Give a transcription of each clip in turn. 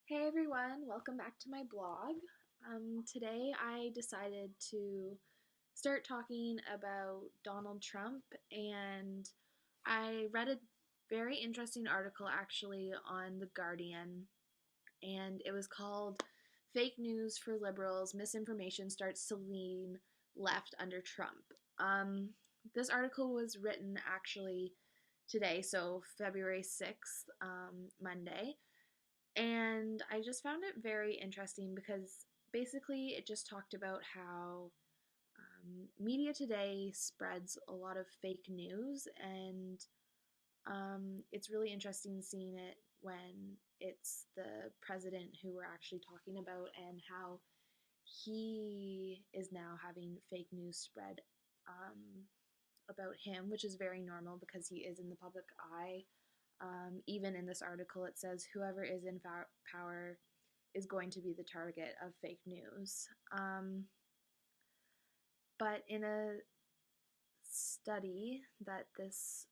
Hey everyone, welcome back to my blog. Today I decided to start talking about Donald Trump, and I read a very interesting article actually on The Guardian, and it was called Fake News for Liberals, Misinformation Starts to Lean Left Under Trump. Um, this article was written actually today, so February 6th, Monday. And I just found it very interesting because basically it just talked about how media today spreads a lot of fake news, and it's really interesting seeing it when it's the president who we're actually talking about and how he is now having fake news spread about him, which is very normal because he is in the public eye. Even in this article, it says whoever is in power is going to be the target of fake news. But in a study that this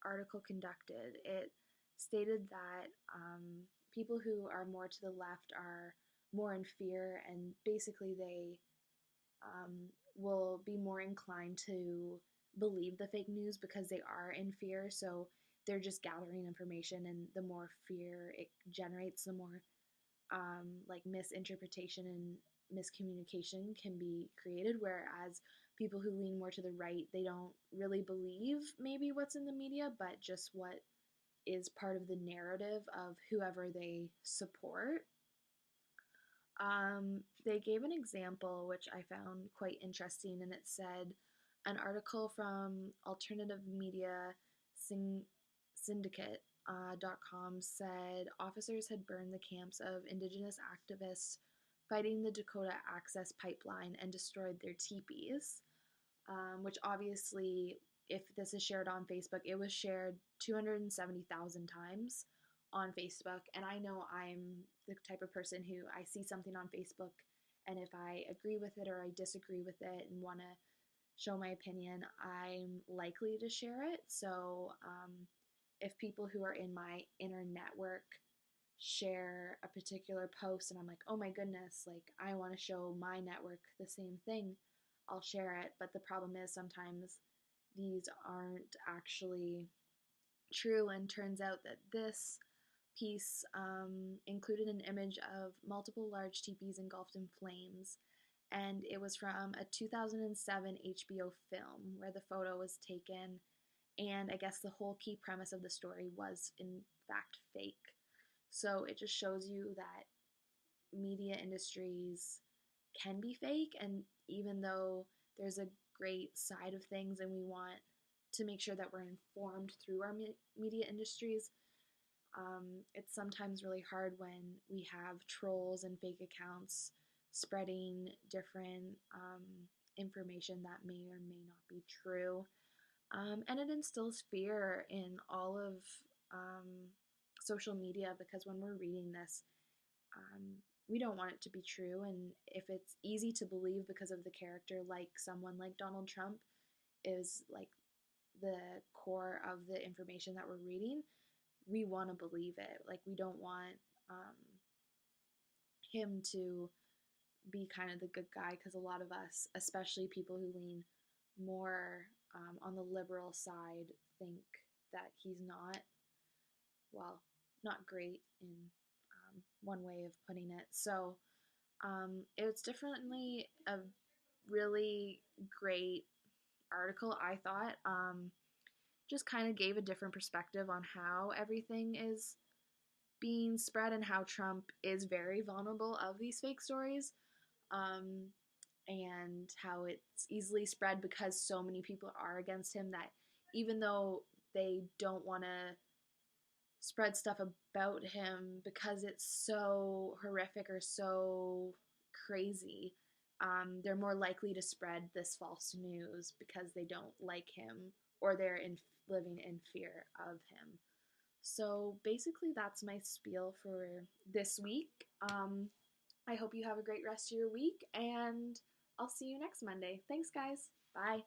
article conducted, it stated that people who are more to the left are more in fear, and basically they will be more inclined to believe the fake news because they are in fear. So they're just gathering information, and the more fear it generates, the more like misinterpretation and miscommunication can be created. Whereas people who lean more to the right, they don't really believe maybe what's in the media, but just what is part of the narrative of whoever they support. They gave an example which I found quite interesting, and it said an article from alternative media syndicate .com said officers had burned the camps of indigenous activists fighting the Dakota Access Pipeline and destroyed their teepees, which obviously, if this is shared on Facebook, it was shared 270,000 times on Facebook. And I know I'm the type of person who I see something on Facebook, and if I agree with it or I disagree with it and want to show my opinion, I'm likely to share it. So if people who are in my inner network share a particular post and I'm like, oh my goodness, like I want to show my network the same thing, I'll share it. But the problem is sometimes these aren't actually true, and turns out that this piece included an image of multiple large teepees engulfed in flames, and it was from a 2007 HBO film where the photo was taken, and I guess the whole key premise of the story was in fact fake. So it just shows you that media industries can be fake, and even though there's a great side of things and we want to make sure that we're informed through our media industries, it's sometimes really hard when we have trolls and fake accounts spreading different information that may or may not be true. And it instills fear in all of social media, because when we're reading this, we don't want it to be true. And if it's easy to believe because of the character, like someone like Donald Trump is like the core of the information that we're reading, we want to believe it. Like we don't want him to be kind of the good guy, because a lot of us, especially people who lean more on the liberal side, think that he's not, well, not great in one way of putting it. So it's definitely a really great article, I thought. Just kind of gave a different perspective on how everything is being spread and how Trump is very vulnerable of these fake stories, and how it's easily spread because so many people are against him that even though they don't want to spread stuff about him because it's so horrific or so crazy, they're more likely to spread this false news because they don't like him or they're living in fear of him. So basically, that's my spiel for this week. I hope you have a great rest of your week, and I'll see you next Monday. Thanks, guys. Bye.